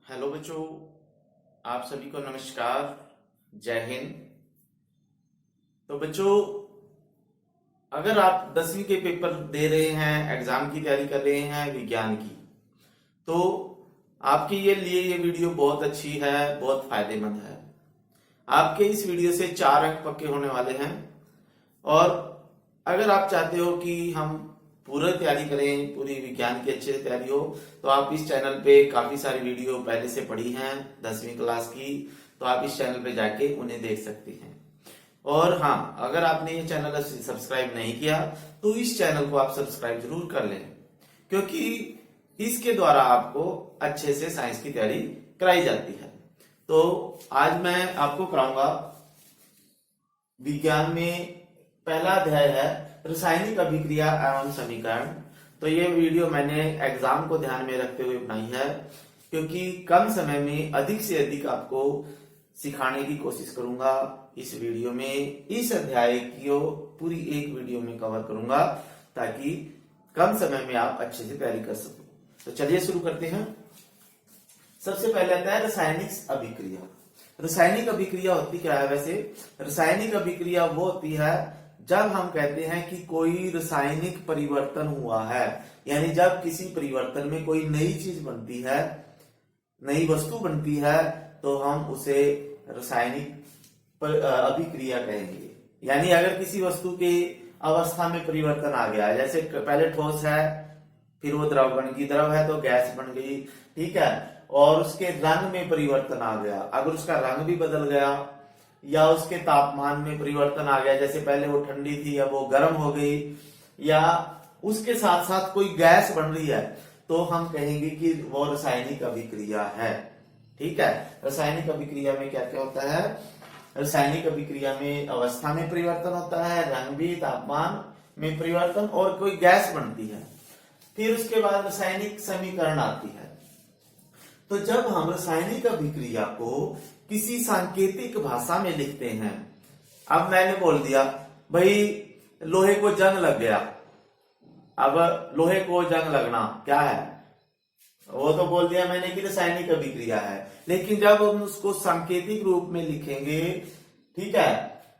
Hello बच्चों, आप सभी को नमस्कार। जय हिंद। तो बच्चों, अगर आप 10वीं के पेपर दे रहे हैं, एग्जाम की तैयारी कर रहे हैं विज्ञान की, तो आपके लिए ये वीडियो बहुत अच्छी है, बहुत फायदेमंद है। आपके इस वीडियो से 4 अंक पक्के होने वाले हैं। और अगर आप चाहते हो कि हम पूरा तैयारी करें, पूरी विज्ञान की अच्छे से तैयारी हो, तो आप इस चैनल पे काफी सारी वीडियो पहले से पढ़ी हैं 10वीं क्लास की, तो आप इस चैनल पे जाके उन्हें देख सकते हैं। और हाँ, अगर आपने ये चैनल सब्सक्राइब नहीं किया तो इस चैनल को आप सब्सक्राइब जरूर कर लें, क्योंकि इसके द्वारा आपको अच्छे से साइंस की तैयारी कराई जाती है। तो आज मैं आपको कराऊंगा विज्ञान में पहला अध्याय है रासायनिक अभिक्रिया एवं समीकरण। तो ये वीडियो मैंने एग्जाम को ध्यान में रखते हुए बनाई है, क्योंकि कम समय में अधिक से अधिक आपको सिखाने की कोशिश करूंगा। इस वीडियो में इस अध्याय की पूरी एक वीडियो में कवर करूंगा, ताकि कम समय में आप अच्छे से तैयारी कर सको। तो चलिए शुरू करते हैं। सबसे पहले आता है रासायनिक अभिक्रिया। रासायनिक अभिक्रिया होती क्या है? वैसे रासायनिक अभिक्रिया वो होती है जब हम कहते हैं कि कोई रासायनिक परिवर्तन हुआ है, यानी जब किसी परिवर्तन में कोई नई चीज बनती है, नई वस्तु बनती है, तो हम उसे रासायनिक अभिक्रिया कहेंगे। यानी अगर किसी वस्तु की अवस्था में परिवर्तन आ गया, जैसे पहले ठोस है, फिर वो द्रव बन गई, द्रव है तो गैस बन गई, ठीक है, और उसके रंग में परिवर्तन आ गया, अगर उसका रंग भी बदल गया, या उसके तापमान में परिवर्तन आ गया, जैसे पहले वो ठंडी थी अब वो गर्म हो गई, या उसके साथ साथ कोई गैस बन रही है, तो हम कहेंगे कि वो रासायनिक अभिक्रिया है। ठीक है, रासायनिक अभिक्रिया में क्या क्या होता है? रासायनिक अभिक्रिया में अवस्था में परिवर्तन होता है, रंग भी, तापमान में परिवर्तन, और कोई गैस बनती है। फिर उसके बाद रासायनिक समीकरण आती है। तो जब हम रासायनिक अभिक्रिया को किसी सांकेतिक भाषा में लिखते हैं, अब मैंने बोल दिया भाई लोहे को जंग लग गया, अब लोहे को जंग लगना क्या है? वो तो बोल दिया मैंने कि रासायनिक अभिक्रिया है। लेकिन जब हम उसको सांकेतिक रूप में लिखेंगे, ठीक है,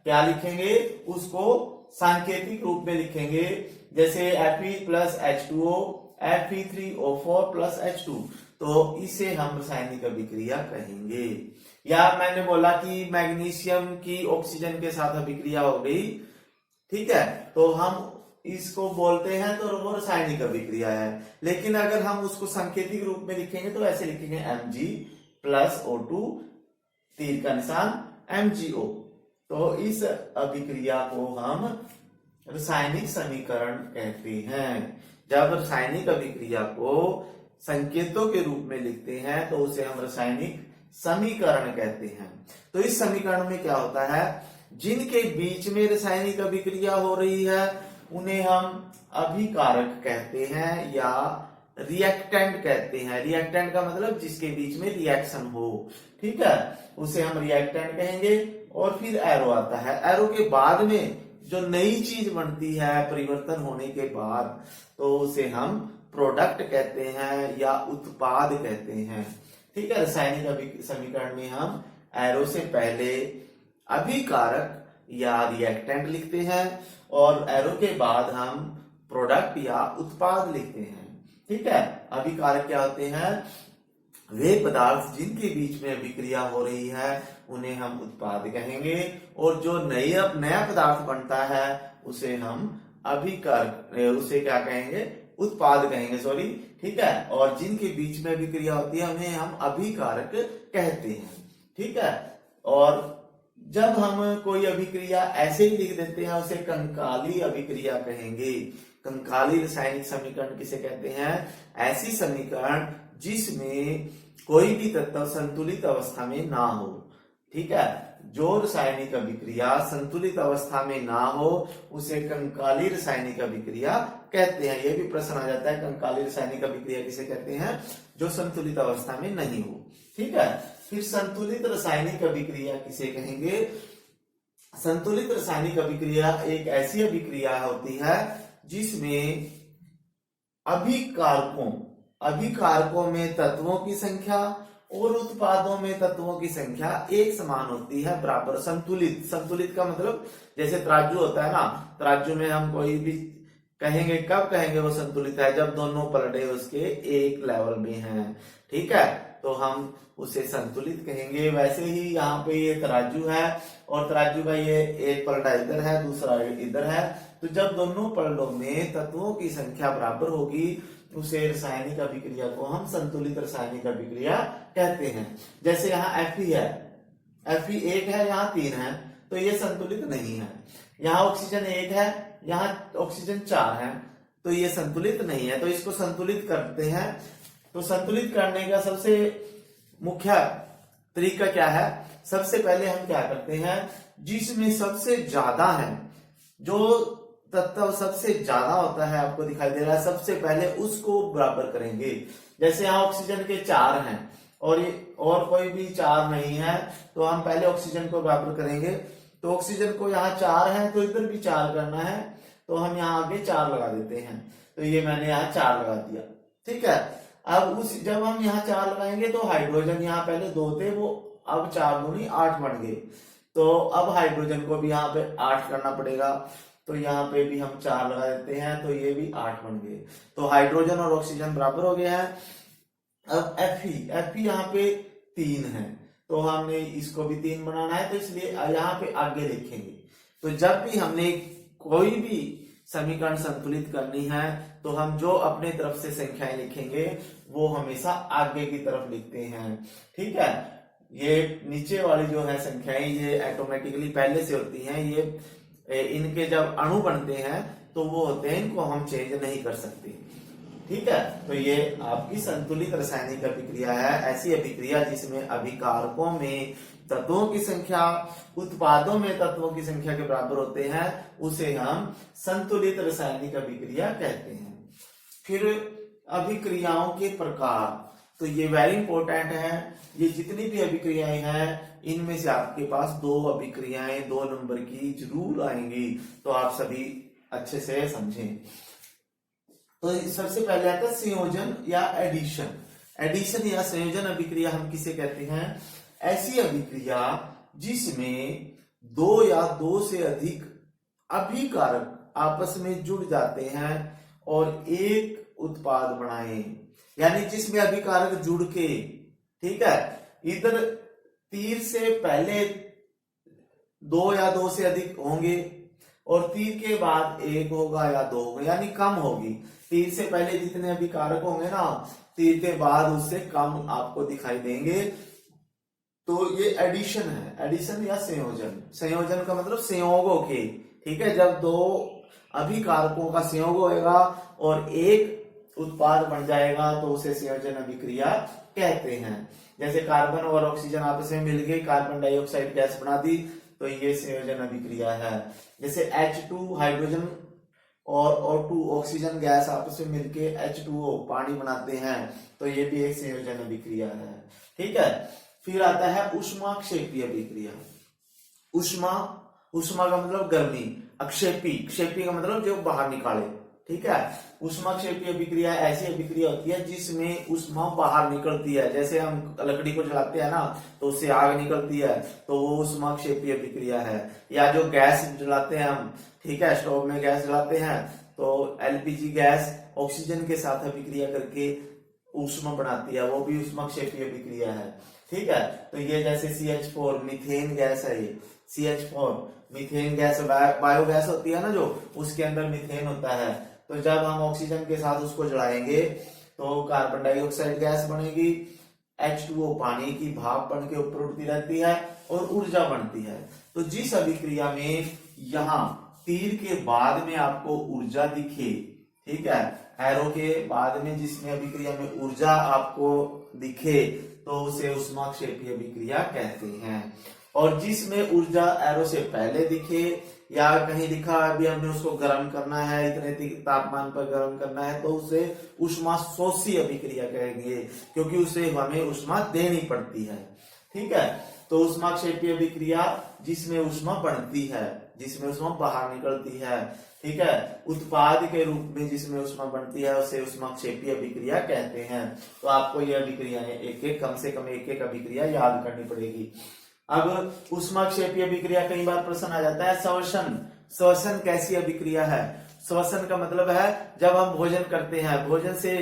क्या लिखेंगे? उसको सांकेतिक रूप में लिखेंगे, जैसे Fe plus H2O, Fe3O4 plus H2, तो इसे हम रासायनिक अभिक्रिया कहेंगे। या मैंने बोला कि मैग्नीशियम की ऑक्सीजन के साथ अभिक्रिया हो गई, ठीक है, तो हम इसको बोलते हैं तो वो रासायनिक अभिक्रिया है। लेकिन अगर हम उसको सांकेतिक रूप में लिखेंगे तो ऐसे लिखेंगे Mg प्लस O2, तीर का निशान MgO, तो इस अभिक्रिया को हम रासायनिक समीकरण कहते हैं। जब रासायनिक अभिक्रिया को संकेतों के रूप में लिखते हैं तो उसे हम रासायनिक समीकरण कहते हैं। तो इस समीकरण में क्या होता है? जिनके बीच में रासायनिक अभिक्रिया हो रही है उन्हें हम अभिकारक कहते हैं या रिएक्टेंट कहते हैं। रिएक्टेंट का मतलब जिसके बीच में रिएक्शन हो, ठीक है, उसे हम रिएक्टेंट कहेंगे। और फिर एरो आता है, एरो के बाद में जो नई चीज बनती है परिवर्तन होने के बाद, तो उसे हम प्रोडक्ट कहते हैं या उत्पाद कहते हैं। ठीक है, रासायनिक समीकरण में हम एरो से पहले अभिकारक या रिएक्टेंट लिखते हैं और एरो के बाद हम प्रोडक्ट या उत्पाद लिखते हैं। ठीक है, अभिकारक क्या होते हैं? वे पदार्थ जिनके बीच में अभिक्रिया हो रही है उन्हें हम उत्पाद कहेंगे, और जो नया पदार्थ बनता है उसे हम अभिकारक, उसे क्या कहेंगे? उत्पाद कहेंगे, सॉरी, ठीक है। और जिनके बीच में अभिक्रिया होती है उन्हें हम अभिकारक कहते हैं। ठीक है, और जब हम कोई अभिक्रिया ऐसे ही लिख देते हैं उसे कंकाली अभिक्रिया कहेंगे। कंकाली रासायनिक समीकरण किसे कहते हैं? ऐसी समीकरण जिसमें कोई भी तत्व संतुलित अवस्था में ना हो। ठीक है, जो रासायनिक अभिक्रिया संतुलित अवस्था में ना हो उसे कंकाली रासायनिक अभिक्रिया कहते हैं। यह भी प्रश्न आ जाता है, कंकाली रासायनिक अभिक्रिया किसे कहते हैं? जो संतुलित अवस्था में नहीं हो। ठीक है, फिर संतुलित रासायनिक अभिक्रिया किसे कहेंगे? संतुलित रासायनिक अभिक्रिया एक ऐसी अभिक्रिया होती है जिसमें अभिकारकों में तत्वों की संख्या और उत्पादों में तत्वों की संख्या एक समान होती है, बराबर, संतुलित। संतुलित का मतलब जैसे तराजू होता है ना, तराजू में हम कोई भी कहेंगे, कब कहेंगे वो संतुलित है, जब दोनों पलड़े उसके एक लेवल में हैं, ठीक है, तो हम उसे संतुलित कहेंगे। वैसे ही यहाँ पे ये तराजू है और तराजू का ये एक पलड़ा इधर है, दूसरा इधर है, तो जब दोनों पलड़ों में तत्वों की संख्या बराबर होगी उसे रासायनिक अभिक्रिया को हम संतुलित रासायनिक अभिक्रिया कहते हैं। जैसे यहाँ Fe है, Fe 1 है, यहाँ 3 है, तो ये संतुलित नहीं है। यहाँ ऑक्सीजन 1 है, यहाँ ऑक्सीजन 4 है, तो ये संतुलित नहीं है। तो इसको संतुलित करते हैं। तो संतुलित करने का सबसे मुख्य तरीका क्या है? सबसे पहले हम क्या करते हैं, जिसमें सबसे ज्यादा है, जो तत्व सबसे ज्यादा होता है, आपको दिखाई दे रहा है, सबसे पहले उसको बराबर करेंगे। जैसे यहाँ ऑक्सीजन के 4 हैं और ये और कोई भी 4 नहीं है, तो हम पहले ऑक्सीजन को बराबर करेंगे। तो ऑक्सीजन को यहाँ 4 है तो इधर भी 4 करना है, तो हम यहाँ आगे 4 लगा देते हैं। तो ये मैंने यहाँ 4 लगा दिया, ठीक है। अब जब हम यहाँ 4 लगाएंगे तो हाइड्रोजन यहाँ पहले 2 थे, वो अब 4 दूनी 8 बन गए। तो अब हाइड्रोजन को भी यहाँ पे 8 करना पड़ेगा, तो यहाँ पे भी हम 4 लगा देते हैं, तो ये भी 8 बन गए। तो हाइड्रोजन और ऑक्सीजन बराबर हो गया है। अब Fe यहाँ पे 3 है, तो हमने इसको भी 3 बनाना है, तो इसलिए यहाँ पे आगे लिखेंगे। तो जब भी हमने कोई भी समीकरण संतुलित करनी है तो हम जो अपने तरफ से संख्याएं लिखेंगे वो हमेशा आगे की तरफ लिखते हैं, ठीक है। ये नीचे वाली जो है संख्याएं ये ऑटोमेटिकली पहले से होती हैं, ये इनके जब अणु बनते हैं तो वो होते हैं, इनको हम चेंज नहीं कर सकते, ठीक है। तो ये आपकी संतुलित रासायनिक अभिक्रिया है, ऐसी अभिक्रिया जिसमें अभिकारकों में तत्वों की संख्या उत्पादों में तत्वों की संख्या के बराबर होते हैं, उसे हम संतुलित रासायनिक अभिक्रिया कहते हैं। फिर अभिक्रियाओं के प्रकार, तो ये वेरी इंपॉर्टेंट है। ये जितनी भी अभिक्रियाएं हैं इनमें से आपके पास 2 अभिक्रियाएं 2 नंबर की जरूर आएंगी, तो आप सभी अच्छे से समझें। तो सबसे पहले आता है संयोजन या एडिशन। एडिशन या संयोजन अभिक्रिया हम किसे कहते हैं? ऐसी अभिक्रिया जिसमें 2 या 2 से अधिक अभिकारक आपस में जुड़ जाते हैं और एक उत्पाद बनाए, यानी जिसमें अभिकारक जुड़ के, ठीक है, इधर तीर से पहले 2 या 2 से अधिक होंगे और तीर के बाद 1 होगा या 2 होगा, यानी कम होगी। तीर से पहले जितने अभिकारक होंगे ना, तीर के बाद उससे कम आपको दिखाई देंगे। तो ये एडिशन है, एडिशन या संयोजन। संयोजन का मतलब संयोगों के, ठीक है, जब 2 अभिकारकों का संयोग होगा और एक उत्पाद बन जाएगा तो उसे संयोजन अभिक्रिया कहते हैं। जैसे कार्बन और ऑक्सीजन आपस में मिलके कार्बन डाइऑक्साइड गैस बना दी, तो ये संयोजन अभिक्रिया है। जैसे H2 हाइड्रोजन और O2 ऑक्सीजन गैस आपस में मिलके H2O पानी बनाते हैं, तो ये भी एक संयोजन अभिक्रिया है, ठीक है। फिर आता है ऊष्माक्षेपी अभिक्रिया। ऊष्मा का मतलब गर्मी, क्षेपी का मतलब जो बाहर निकाले, ठीक है। ऊष्माक्षेपी अभिक्रिया ऐसी अभिक्रिया होती है जिसमें ऊष्मा बाहर निकलती है। जैसे हम लकड़ी को जलाते हैं ना, तो उससे आग निकलती है, तो वो ऊष्माक्षेपी अभिक्रिया है। या जो गैस जलाते हैं हम, ठीक है, स्टोव में गैस जलाते हैं, तो LPG गैस ऑक्सीजन के साथ अभिक्रिया करके ऊष्मा बनाती है, वो भी ऊष्माक्षेपी अभिक्रिया है, ठीक है। तो ये जैसे CH4 मीथेन गैस है, ये CH4 मीथेन गैस बायोगैस होती है ना, जो उसके अंदर मीथेन होता है। तो जब हम ऑक्सीजन के साथ उसको जलाएंगे तो कार्बन डाइऑक्साइड गैस बनेगी, H2O पानी की भाप बन के ऊपर उड़ती रहती है और ऊर्जा बनती है। तो जिस अभिक्रिया में यहाँ तीर के बाद में आपको ऊर्जा दिखे, ठीक है, एरो के बाद में जिसमें अभिक्रिया में ऊर्जा आपको दिखे, तो उसे ऊष्माक्षेपी अभिक्रिया कहते हैं। और जिसमें ऊर्जा एरो से पहले दिखे या कहीं लिखा अभी हमने उसको गर्म करना है, इतने तापमान पर गर्म करना है, तो उसे ऊष्मा शोषी अभिक्रिया कहेंगे, क्योंकि उसे हमें ऊष्मा देनी पड़ती है, ठीक है। तो ऊष्माक्षेपी अभिक्रिया जिसमें ऊष्मा बढ़ती है, जिसमें ऊष्मा बाहर निकलती है, ठीक है, उत्पाद के रूप में जिसमें ऊष्मा बनती है उसे ऊष्माक्षेपी अभिक्रिया कहते हैं। तो आपको ये अभिक्रियाएं एक एक कम से कम एक एक अभिक्रिया याद करनी पड़ेगी। अब ऊष्माक्षेपी अभिक्रिया कई बार प्रश्न आ जाता है श्वसन। श्वसन कैसी अभिक्रिया है? श्वसन का मतलब है जब हम भोजन करते हैं, भोजन से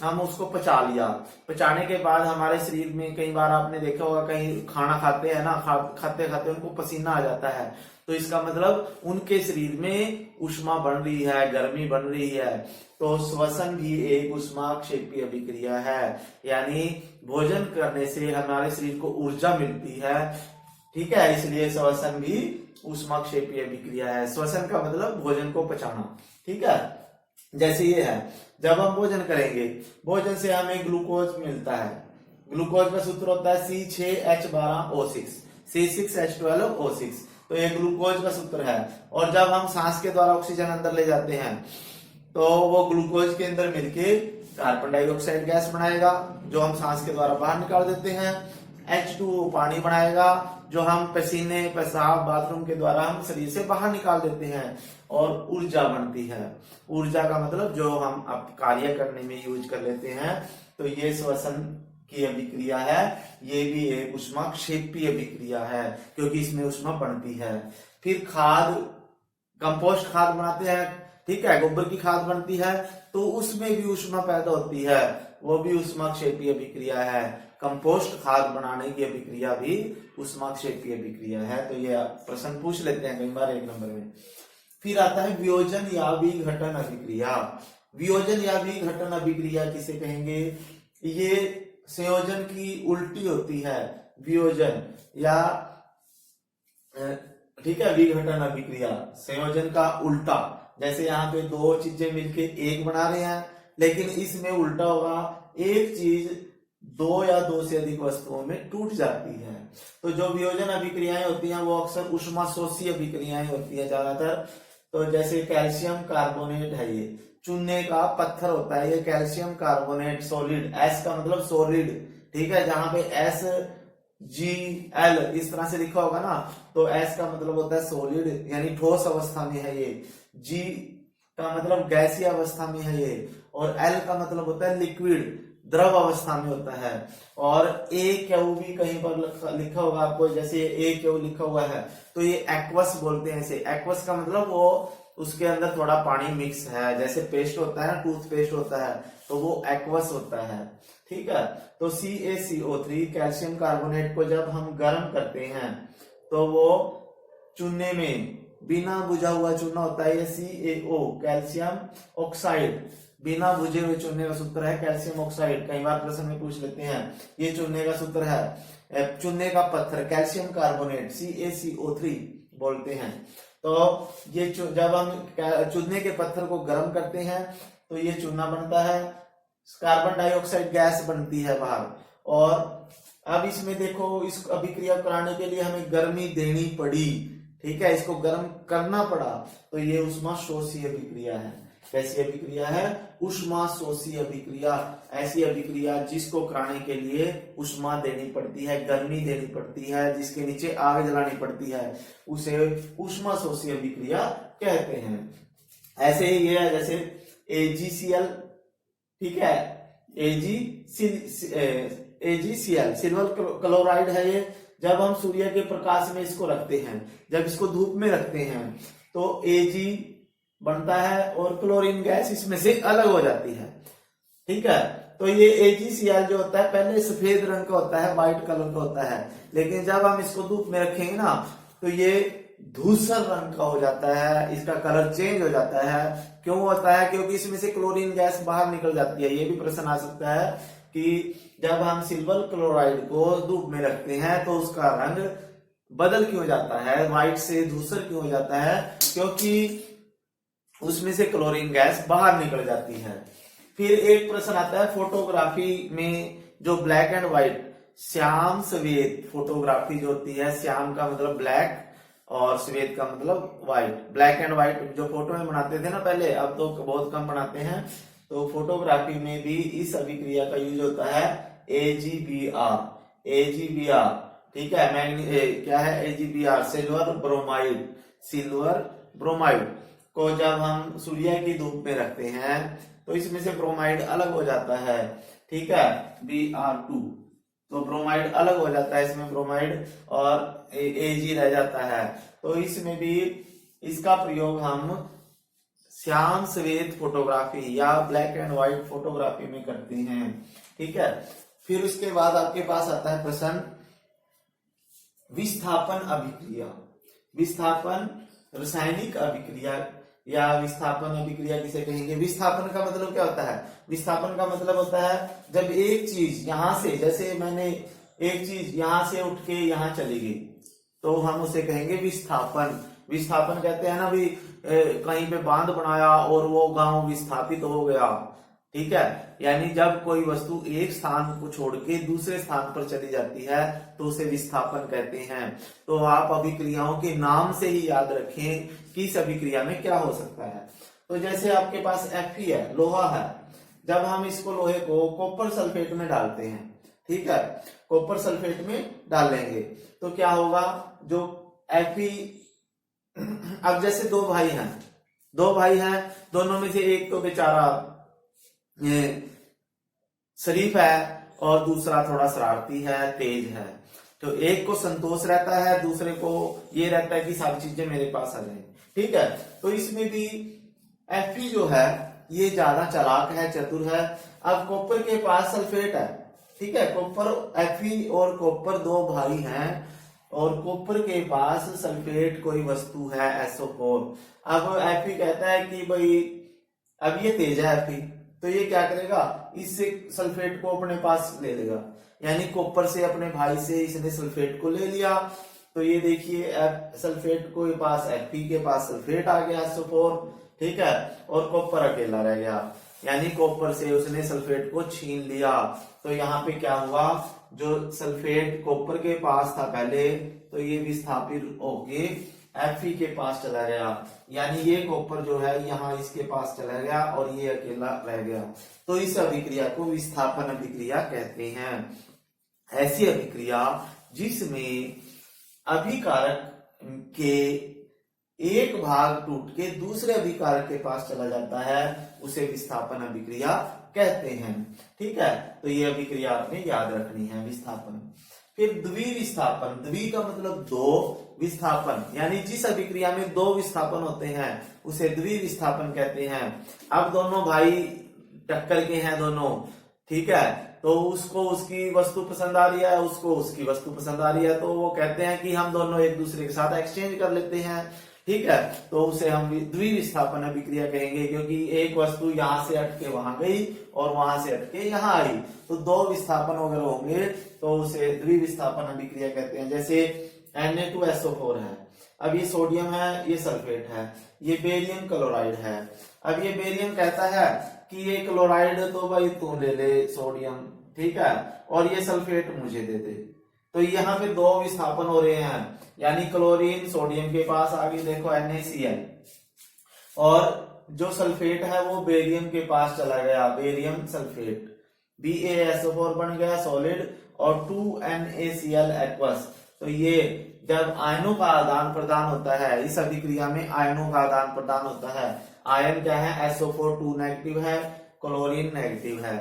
हम उसको पचा लिया, पचाने के बाद हमारे शरीर में कई बार आपने देखा होगा कहीं खाना खाते हैं ना, खाते खाते उनको पसीना आ जाता है, तो इसका मतलब उनके शरीर में ऊष्मा बन रही है, गर्मी बन रही है। तो श्वसन भी एक ऊष्माक्षेपी अभिक्रिया है, यानी भोजन करने से हमारे शरीर को ऊर्जा मिलती है, ठीक है, इसलिए श्वसन भी ऊष्माक्षेपी अभिक्रिया है। श्वसन का मतलब भोजन को पचाना, ठीक है। जैसे ये है, जब हम भोजन करेंगे, भोजन से हमें ग्लूकोज मिलता है, ग्लूकोज का सूत्र होता है C6H12O6, C6H12O6, तो ये ग्लूकोज का सूत्र है। और जब हम सांस के द्वारा ऑक्सीजन अंदर ले जाते हैं तो वो ग्लूकोज के अंदर मिलके कार्बन डाइऑक्साइड गैस बनाएगा जो हम सांस के द्वारा बाहर निकाल देते हैं। H2O पानी बनाएगा जो हम पसीने, पेशाब, बाथरूम के द्वारा हम शरीर से बाहर निकाल देते हैं, और ऊर्जा बनती है। ऊर्जा का मतलब जो हम अब कार्य करने में यूज कर लेते हैं। तो ये श्वसन की अभिक्रिया है, ये भी एक ऊष्माक्षेपी अभिक्रिया है क्योंकि इसमें ऊष्मा बनती है। फिर खाद, कंपोस्ट खाद बनाते हैं, ठीक है, गोबर की खाद बनती है तो उसमें भी ऊष्मा पैदा होती है, वो भी ऊष्माक्षेपी अभिक्रिया है। कंपोस्ट खाद बनाने की अभिक्रिया भी ऊष्माक्षेपी अभिक्रिया है। तो ये प्रश्न पूछ लेते हैं कई बार 1 नंबर में। फिर आता है वियोजन या विघटन अभिक्रिया। वियोजन या विघटन अभिक्रिया किसे कहेंगे? ये संयोजन की उल्टी होती है, वियोजन या ठीक है, विघटन अभिक्रिया संयोजन का उल्टा। जैसे यहाँ पे 2 चीजें मिलके एक बना रहे हैं, लेकिन इसमें उल्टा होगा, एक चीज 2 या 2 से अधिक वस्तुओं में टूट जाती है। तो जो वियोजन अभिक्रियाएं होती हैं वो अक्सर ऊष्माशोषी अभिक्रियाएं होती है ज्यादातर। तो जैसे कैल्शियम कार्बोनेट है, ये चूने का पत्थर होता है, ये कैल्शियम कार्बोनेट सॉलिड, एस का मतलब सॉलिड, ठीक है, जहां पे SgL इस तरह से लिखा होगा ना, तो S का मतलब होता है सॉलिड यानी ठोस अवस्था में है ये, G का मतलब गैसीय अवस्था में है ये, और L का मतलब होता है लिक्विड, द्रव अवस्था में होता है। और AQ भी कहीं पर लिखा होगा आपको, जैसे AQ लिखा हुआ है तो ये एक्वस बोलते हैं इसे। एक्वस का मतलब वो उसके अंदर थोड़ा पानी मिक्स है, जैसे पेस्ट होता है ना, टूथपेस्ट होता है, तो वो एक्वस होता है, ठीक है। तो CaCO3 कैल्शियम कार्बोनेट को जब हम गर्म करते हैं तो वो चूने में बिना बुझा हुआ चूना होता है, ये CaO कैल्शियम ऑक्साइड, बिना बुझे हुए चूने का सूत्र है कैल्शियम ऑक्साइड। कई बार प्रश्न में पूछ लेते हैं, ये चूने का सूत्र है। चूने का पत्थर कैल्शियम कार्बोनेट CaCO3 बोलते हैं। तो ये जब हम चूने के पत्थर को गर्म करते हैं तो ये चूना बनता है, कार्बन डाइऑक्साइड गैस बनती है बाहर। और अब इसमें देखो, इस अभिक्रिया कराने के लिए हमें गर्मी देनी पड़ी, ठीक है, इसको गर्म करना पड़ा, तो ये ऊष्माशोषी अभिक्रिया है। कैसी अभिक्रिया है? ऊष्माशोषी अभिक्रिया। ऐसी अभिक्रिया जिसको कराने के लिए ऊष्मा देनी पड़ती है, गर्मी देनी पड़ती है, जिसके नीचे आग जलानी पड़ती है, उसे ऊष्माशोषी अभिक्रिया कहते हैं। ऐसे ही ये है जैसे AgCl, ठीक है, AgCl सिल्वर क्लोराइड है ये। जब हम सूर्य के प्रकाश में इसको रखते हैं, जब इसको धूप में रखते हैं तो Ag बनता है और क्लोरीन गैस इसमें से अलग हो जाती है, ठीक है। तो ये AgCl जो होता है पहले सफेद रंग का होता है, व्हाइट कलर का होता है, लेकिन जब हम इसको धूप में रखेंगे ना तो ये धूसर रंग का हो जाता है, इसका कलर चेंज हो जाता है। क्यों होता है? क्योंकि इसमें से क्लोरीन गैस बाहर निकल जाती है। ये भी प्रश्न आ सकता है कि जब हम सिल्वर क्लोराइड को धूप में रखते हैं तो उसका रंग बदल क्यों जाता है, व्हाइट से धूसर क्यों हो जाता है? क्योंकि उसमें से क्लोरीन गैस बाहर निकल जाती है। फिर एक प्रश्न आता है फोटोग्राफी में, जो ब्लैक एंड व्हाइट, श्याम श्वेत फोटोग्राफी जो होती है, श्याम का मतलब ब्लैक और श्वेत का मतलब व्हाइट। ब्लैक एंड व्हाइट जो फोटो में बनाते थे ना पहले, अब तो बहुत कम बनाते हैं। तो फोटोग्राफी में भी इस अभिक्रिया का यूज होता है AgBr, ठीक है। क्या है AgBr? Silver bromide, silver bromide. को जब हम सूर्य की धूप में रखते हैं तो इसमें से ब्रोमाइड अलग हो जाता है, ठीक है, Br2। तो ब्रोमाइड अलग हो जाता है, इसमें ब्रोमाइड और Ag रह जाता है। तो इसमें भी इसका प्रयोग हम श्याम श्वेत फोटोग्राफी या ब्लैक एंड व्हाइट फोटोग्राफी में करते हैं, ठीक है। फिर उसके बाद आपके पास आता है प्रश्न विस्थापन अभिक्रिया। विस्थापन रासायनिक अभिक्रिया या विस्थापन अभिक्रिया किसे कहेंगे? विस्थापन का मतलब क्या होता है? विस्थापन का मतलब होता है जब एक चीज यहां से, जैसे मैंने एक चीज यहां से उठ के यहां चली गई तो हम उसे कहेंगे विस्थापन। विस्थापन कहते हैं ना भी कहीं पे बांध बनाया और वो गांव विस्थापित हो गया, ठीक है। यानी जब कोई वस्तु एक स्थान को छोड़ के दूसरे स्थान पर चली जाती है तो उसे विस्थापन कहते हैं। तो आप अभिक्रियाओं के नाम से ही याद रखें कि इस अभिक्रिया में क्या हो सकता है। तो जैसे आपके पास Fe है, लोहा है, जब हम इसको लोहे को कॉपर सल्फेट में डालते हैं, ठीक है, कॉपर सल्फेट में डालेंगे तो क्या होगा? जो Fe, अब जैसे दो भाई हैं, दोनों में से एक तो बेचारा शरीफ है और दूसरा थोड़ा शरारती है, तेज है। तो एक को संतोष रहता है, दूसरे को ये रहता है कि सारी चीजें मेरे पास आ जाए, ठीक है। तो इसमें भी Fe जो है ये ज्यादा चालाक है, चतुर है। अब कॉपर के पास सल्फेट है, ठीक है, कॉपर, Fe और कॉपर दो भाई हैं और कॉपर के पास सल्फेट कोई वस्तु है SO4। अब Fe कहता है कि भाई अब ये तेज है Fe, तो ये क्या करेगा? इससे सल्फेट को अपने पास ले लेगा, यानी कॉपर से अपने भाई से इसने सल्फेट को ले लिया। तो ये देखिए सल्फेट को पास Fe के पास सल्फेट आ गया SO4, ठीक है, और कॉपर अकेला रह गया, यानी कॉपर से उसने सल्फेट को छीन लिया। तो यहाँ पे क्या हुआ? जो सल्फेट कॉपर के पास था पहले, तो ये विस्थापित होके Fe के पास चला गया, यानी ये कॉपर जो है यहाँ इसके पास चला गया और ये अकेला रह गया। तो इस अभिक्रिया को विस्थापन अभिक्रिया कहते हैं। ऐसी अभिक्रिया जिसमें अभिकारक के एक भाग टूट के दूसरे अभिकारक के पास चला जाता है उसे विस्थापन अभिक्रिया कहते हैं, ठीक है। तो ये अभिक्रिया आपने याद रखनी है, विस्थापन। फिर द्विविस्थापन, द्वि का मतलब दो, विस्थापन यानी जिस अभिक्रिया में दो विस्थापन होते हैं उसे द्विविस्थापन कहते हैं। अब दोनों भाई टक्कर के हैं दोनों, ठीक है, तो उसको उसकी वस्तु पसंद आ रही है, उसको उसकी वस्तु पसंद आ रही है, तो वो कहते हैं कि हम दोनों एक दूसरे के साथ एक्सचेंज कर लेते हैं, ठीक है। तो उसे हम द्विविस्थापन अभिक्रिया कहेंगे, क्योंकि एक वस्तु यहाँ से हटके वहां गई और वहां से हटके यहाँ आई, तो दो विस्थापन अगर होंगे तो उसे द्विविस्थापन अभिक्रिया कहते हैं। जैसे Na2SO4 है, अब ये सोडियम है, ये सल्फेट है, ये बेरियम क्लोराइड है। अब ये बेरियम कहता है कि ये क्लोराइड तो भाई तू ले ले सोडियम, ठीक है, और ये सल्फेट मुझे दे दे। तो यहाँ पे दो विस्थापन हो रहे हैं, यानी क्लोरीन सोडियम के पास आ गई, देखो NaCl, और जो सल्फेट है वो बेरियम के पास चला गया, बेरियम सल्फेट, BaSO4 बन गया सॉलिड और 2NaCl एक्वस। तो ये जब आयनों का आदान प्रदान होता है, इस अभिक्रिया में आयनों का आदान प्रदान होता है। आयन क्या है? SO4 2 नेगेटिव है, क्लोरीन नेगेटिव है,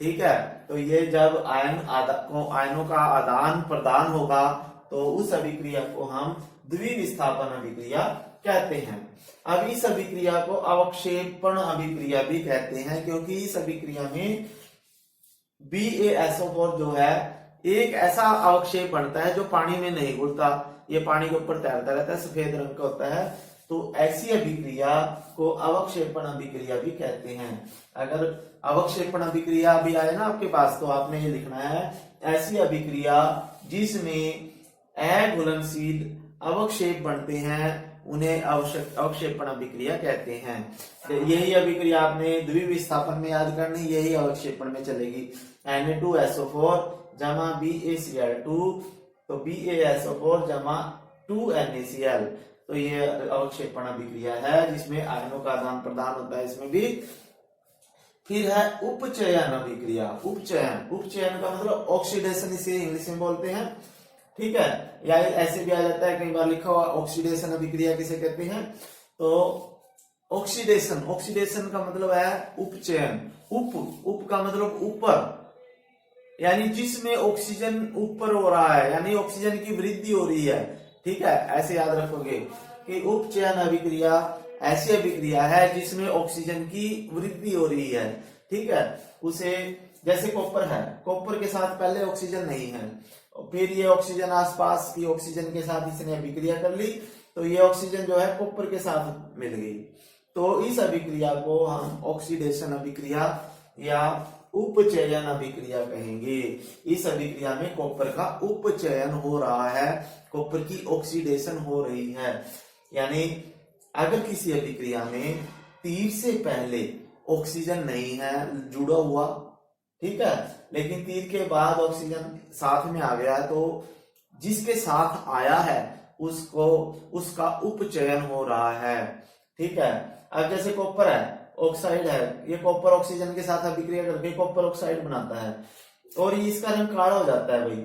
ठीक है। तो ये जब आयनों का आदान प्रदान होगा तो उस अभिक्रिया को हम द्विविस्थापन अभिक्रिया कहते हैं। अब इस अभिक्रिया को अवक्षेपण अभिक्रिया भी कहते हैं, क्योंकि इस अभिक्रिया में BaSO4 जो है एक ऐसा अवक्षेप बनता है जो पानी में नहीं घुलता, ये पानी के ऊपर तैरता रहता है, सफेद रंग का होता है। तो ऐसी अभिक्रिया को अवक्षेपण अभिक्रिया भी कहते हैं। अगर अवक्षेपण अभिक्रिया भी आए ना आपके पास तो आपने ये लिखना है, ऐसी अभिक्रिया जिसमें अघुलनशील अवक्षेप बनते हैं उन्हें अवक्षेपण अभिक्रिया कहते हैं। यही अभिक्रिया आपने द्विविस्थापन में याद करनी, यही अवक्षेपण में चलेगी। Na2SO4 जमा BaCl2, तो BaSO4 जमा 2NaCl, तो ये अवक्षेपण अभिक्रिया है जिसमें आयनों का आदान प्रदान होता है, इसमें भी। फिर है उपचयन अभिक्रिया। उपचयन का मतलब ऑक्सीडेशन, इसे इंग्लिश में बोलते हैं, ठीक है, या ऐसे भी आ जाता है, कई बार लिखा हुआ ऑक्सीडेशन अभिक्रिया किसे कहते हैं। तो ऑक्सीडेशन, ऑक्सीडेशन का मतलब है उपचयन। उप का मतलब ऊपर, यानी जिसमें ऑक्सीजन ऊपर हो रहा है, यानी ऑक्सीजन की वृद्धि हो रही है। ठीक है, ऐसे याद रखोगे कि उपचयन अभिक्रिया ऐसी अभिक्रिया है जिसमें ऑक्सीजन की वृद्धि हो रही है। ठीक है, उसे जैसे कॉपर है, कॉपर के साथ पहले ऑक्सीजन नहीं है, फिर ये ऑक्सीजन आसपास की ऑक्सीजन के साथ इसने अभिक्रिया कर ली, तो ये ऑक्सीजन जो है कॉपर के साथ मिल गई। तो इस अभिक्रिया को हम ऑक्सीडेशन अभिक्रिया या उपचयन अभिक्रिया कहेंगे। इस अभिक्रिया में कॉपर का उपचयन हो रहा है, कॉपर की ऑक्सीडेशन हो रही है। यानी अगर किसी अभिक्रिया में तीर से पहले ऑक्सीजन नहीं है जुड़ा हुआ, ठीक है, लेकिन तीर के बाद ऑक्सीजन साथ में आ गया, तो जिसके साथ आया है उसको उसका उपचयन हो रहा है। ठीक है, अब जैसे कॉपर है, ऑक्साइड है, ये कॉपर ऑक्सीजन के साथ अभिक्रिया करके कॉपर ऑक्साइड बनाता है और इसका रंग काला हो जाता है भाई,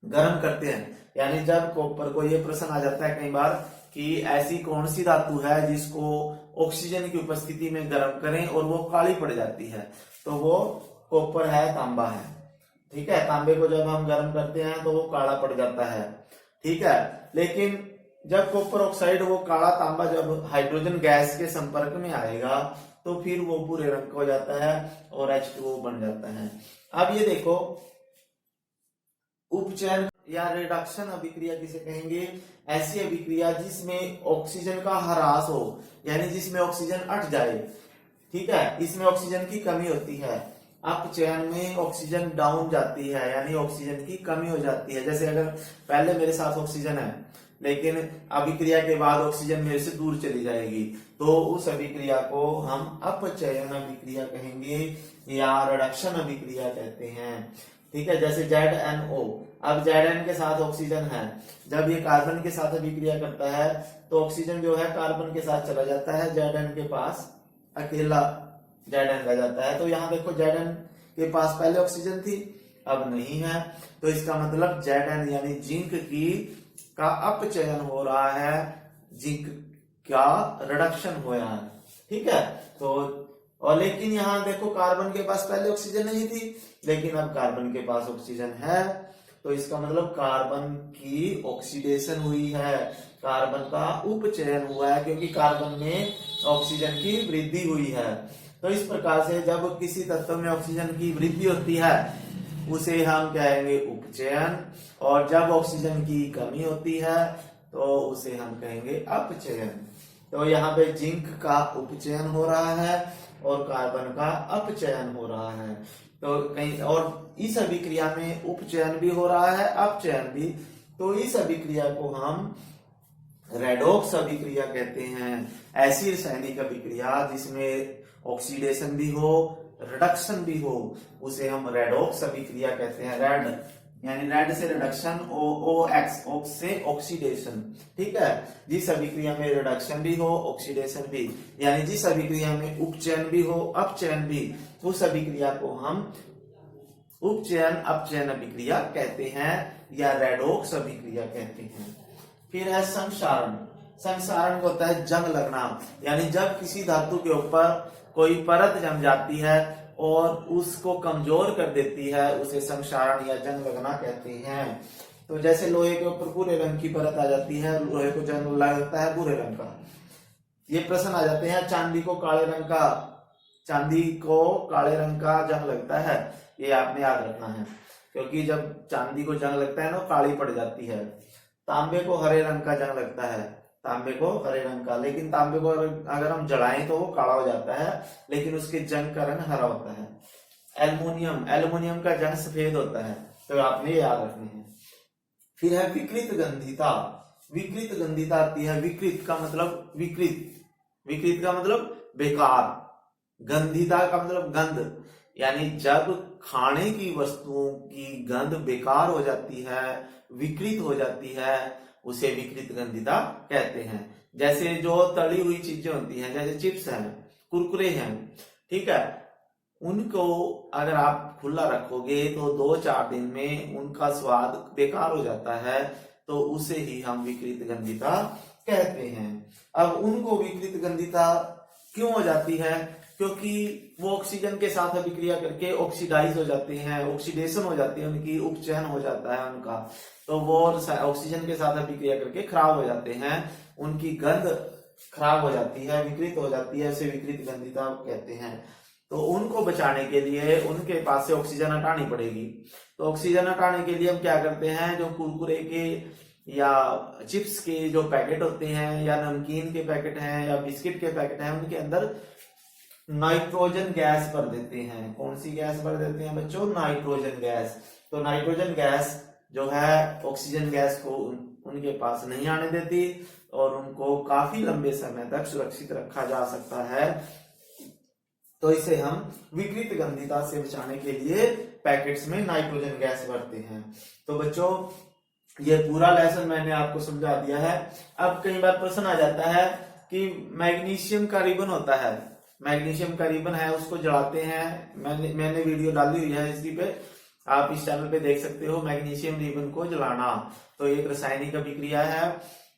गर्म करते हैं। यानी जब कॉपर को ये प्रश्न आ जाता है कई बार कि ऐसी कौन सी धातु है जिसको ऑक्सीजन की उपस्थिति में गर्म करें और वो काली पड़ जाती है, तो वो कॉपर है, तांबा है। ठीक है, तांबे को जब हम गर्म करते हैं तो वो काला पड़ जाता है। ठीक है, लेकिन जब कॉपर ऑक्साइड, वो काला तांबा जब हाइड्रोजन गैस के संपर्क में आएगा तो फिर वो भूरे रंग का हो जाता है और H2O बन जाता है। अब ये देखो, उपचयन या रिडक्शन अभिक्रिया किसे कहेंगे? ऐसी अभिक्रिया जिसमें ऑक्सीजन का ह्रास हो, यानी जिसमें ऑक्सीजन हट जाए। ठीक है, इसमें ऑक्सीजन की कमी होती है। अपचयन में ऑक्सीजन डाउन जाती है, यानी ऑक्सीजन की कमी हो जाती है। जैसे अगर पहले मेरे साथ ऑक्सीजन है लेकिन अभिक्रिया के बाद ऑक्सीजन मेरे से दूर चली जाएगी, तो उस अभिक्रिया को हम अपचयन अभिक्रिया कहेंगे या रिडक्शन अभिक्रिया कहते हैं। ठीक है, जैसे ZNO, अब Zn के साथ ऑक्सीजन है, जब ये कार्बन के साथ अभिक्रिया करता है तो ऑक्सीजन जो है कार्बन के साथ चला जाता है, Zn के पास अकेला Zn रह जाता है। तो यहाँ देखो Zn के पास पहले ऑक्सीजन थी, अब नहीं है, तो इसका मतलब Zn यानी जिंक की का अपचयन हो रहा है, जिंक का रिडक्शन हो रहा है। ठीक है, तो और लेकिन यहाँ देखो कार्बन के पास पहले ऑक्सीजन नहीं थी, लेकिन अब कार्बन के पास ऑक्सीजन है, तो इसका मतलब कार्बन की ऑक्सीडेशन हुई है, कार्बन का उपचयन हुआ है, क्योंकि कार्बन में ऑक्सीजन की वृद्धि हुई है। तो इस प्रकार से जब किसी तत्व में ऑक्सीजन की वृद्धि होती है उसे हम कहेंगे उपचयन, और जब ऑक्सीजन की कमी होती है तो उसे हम कहेंगे अपचयन। तो यहाँ पे जिंक का उपचयन हो रहा है और कार्बन का अपचयन हो रहा है। तो कहीं और इस अभिक्रिया में उपचयन भी हो रहा है, अपचयन भी। तो इस अभिक्रिया को हम रेडॉक्स अभिक्रिया कहते हैं। ऐसी रासायनिक अभिक्रिया जिसमें ऑक्सीडेशन भी हो, रिडक्शन भी हो, उसे हम रेडॉक्स अभिक्रिया कहते हैं। रेड यानी रेड से रिडक्शन, OX, ऑक्स से ऑक्सीडेशन। ठीक है, जिस अभिक्रिया में रिडक्शन भी हो, ऑक्सीडेशन भी, यानी जिस अभिक्रिया में उपचयन भी हो, अपचयन भी, उस अभिक्रिया को हम उपचयन अपचयन अभिक्रिया कहते हैं या रेडॉक्स अभिक्रिया कहते हैं। फिर है संक्षारण। संक्षारण को होता है जंग लगना, यानी जब किसी धातु के ऊपर कोई परत जम जाती है और उसको कमजोर कर देती है, उसे संक्षारण या जंग लगना कहते हैं। तो जैसे लोहे के ऊपर भूरे रंग की परत आ जाती है, लोहे को जंग लगता है भूरे रंग का। ये प्रश्न आ जाते हैं, चांदी को काले रंग का जंग लगता है, ये आपने याद रखना है, क्योंकि जब चांदी को जंग लगता है ना काली पड़ जाती है। तांबे को हरे रंग का जंग लगता है, तांबे को हरे रंग का, लेकिन तांबे को अगर हम जलाएं तो वो काला हो जाता है, लेकिन उसके जंग का रंग हरा होता है। एल्युमिनियम का जंग सफेद होता है, तो आपने याद रखने हैं। फिर है विकृत गंधिता। विकृत गंधिता आती है, विकृत का मतलब विकृत का मतलब बेकार, गंधिता का मतलब गंध, यानी जब खाने की वस्तुओं की गंध बेकार हो जाती है, विकृत हो जाती है, उसे विकृत गंधिता कहते हैं। जैसे जो तली हुई चीजें होती हैं, जैसे चिप्स हैं, कुरकुरे हैं, ठीक है, उनको अगर आप खुला रखोगे तो 2-4 दिन में उनका स्वाद बेकार हो जाता है, तो उसे ही हम विकृत गंधिता कहते हैं। अब उनको विकृत गंधिता क्यों हो जाती है? क्योंकि वो ऑक्सीजन के साथ अभिक्रिया करके ऑक्सीडाइज हो जाते हैं, ऑक्सीडेशन हो जाती है उनकी, उपचयन हो जाता है उनका, तो वो ऑक्सीजन के साथ अभिक्रिया करके खराब हो जाते हैं, उनकी गंध खराब हो जाती है, विकृत हो जाती है, उसे विकृत गंधिता कहते हैं। तो उनको बचाने के लिए उनके पास से ऑक्सीजन हटानी पड़ेगी। तो ऑक्सीजन हटाने के लिए हम क्या करते हैं, जो कुरकुरे के या चिप्स के जो पैकेट होते हैं, या नमकीन के पैकेट हैं, या बिस्किट के पैकेट हैं, उनके अंदर नाइट्रोजन गैस भर देते हैं। कौन सी गैस भर देते हैं बच्चों? Nitrogen gas. तो नाइट्रोजन गैस जो है ऑक्सीजन गैस को उनके पास नहीं आने देती और उनको काफी लंबे समय तक सुरक्षित रखा जा सकता है। तो इसे हम विकृत गंधिता से बचाने के लिए पैकेट्स में नाइट्रोजन गैस भरते हैं। तो बच्चों ये पूरा लेसन मैंने आपको समझा दिया है। अब कई बार प्रश्न आ जाता है कि मैग्नीशियम का रिबन होता है, मैग्नीशियम का रिबन है, उसको जलाते हैं। मैंने वीडियो डाली हुई है इसी पे, आप इस चैनल पे देख सकते हो, मैग्नीशियम रिबन को जलाना। तो एक रासायनिक अभिक्रिया है,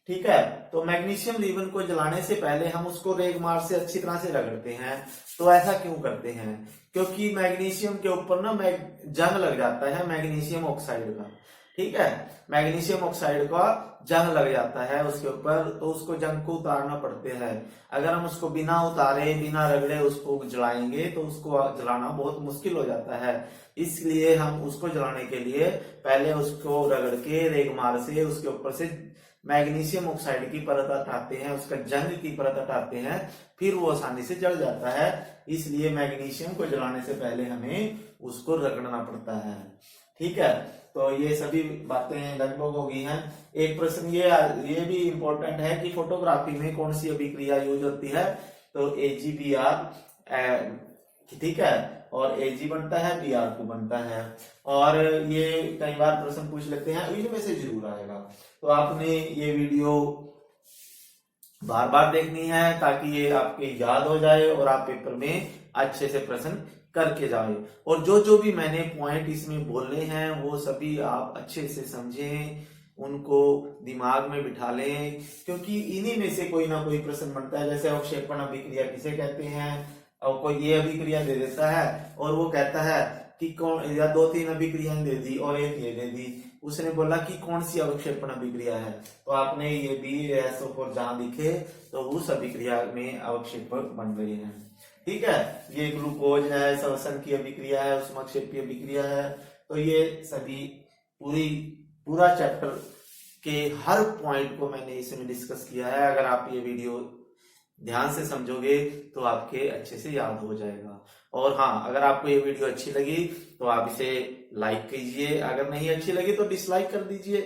ठीक है। तो मैग्नीशियम रिबन को जलाने से पहले हम उसको रेगमार से अच्छी तरह से रगड़ते हैं। तो ऐसा क्यों करते हैं? क्योंकि मैग्नीशियम के ऊपर ना जंग लग जाता है मैग्नीशियम ऑक्साइड का, ठीक है, मैग्नीशियम ऑक्साइड का जंग लग जाता है उसके ऊपर, तो उसको जंग को उतारना पड़ते हैं। अगर हम उसको बिना उतारे बिना रगड़े उसको जलाएंगे तो उसको जलाना बहुत मुश्किल हो जाता है। इसलिए हम उसको जलाने के लिए पहले उसको रगड़ के रेगमार से उसके ऊपर से मैग्नीशियम ऑक्साइड की परत हटाते हैं, उसका जंग की परत हटाते हैं, फिर वो आसानी से जल जाता है। इसलिए मैग्नीशियम को जलाने से पहले हमें उसको रगड़ना पड़ता है, ठीक है। तो ये सभी बातें लगभग हो गई हैं। एक प्रश्न ये भी इम्पोर्टेंट है कि फोटोग्राफी में कौन सी अभिक्रिया यूज होती है? तो AgBr, ठीक है, और Ag बनता है, Br2 बनता है। और ये कई बार प्रश्न पूछ लेते हैं, इनमें से जरूर आएगा। तो आपने ये वीडियो बार बार देखनी है ताकि ये आपके याद हो जाए और आप पेपर में अच्छे से प्रश्न करके जाए। और जो भी मैंने पॉइंट इसमें बोले हैं वो सभी आप अच्छे से समझें, उनको दिमाग में बिठा लें, क्योंकि इन्हीं में से कोई ना कोई प्रश्न बनता है। जैसे अवक्षेपण अभिक्रिया किसे कहते हैं, और कोई ये अभिक्रिया दे देता है और वो कहता है कि कौन, या 2-3 अभिक्रियाएं दे दी और एक ये दे दी, उसने बोला कि कौन सी अवक्षेपण अभिक्रिया है, तो आपने ये BaSO4 जहां दिखे तो उस अभिक्रिया में अवक्षेपक बन गए हैं, ठीक है। ये ग्लूकोज है, श्वसन की अभिक्रिया है, उष्माक्षेपीय अभिक्रिया है। तो ये सभी पूरा चैप्टर के हर पॉइंट को मैंने इसमें डिस्कस किया है। अगर आप ये वीडियो ध्यान से समझोगे तो आपके अच्छे से याद हो जाएगा। और हाँ, अगर आपको ये वीडियो अच्छी लगी तो आप इसे लाइक कीजिए, अगर नहीं अच्छी लगी तो डिसलाइक कर दीजिए,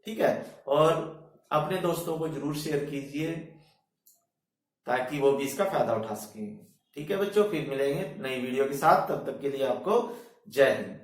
ठीक है। और अपने दोस्तों को जरूर शेयर कीजिए ताकि वो भी इसका फायदा उठा सकें, ठीक है बच्चों। फिर मिलेंगे नई वीडियो के साथ, तब तक के लिए आपको जय हिंद।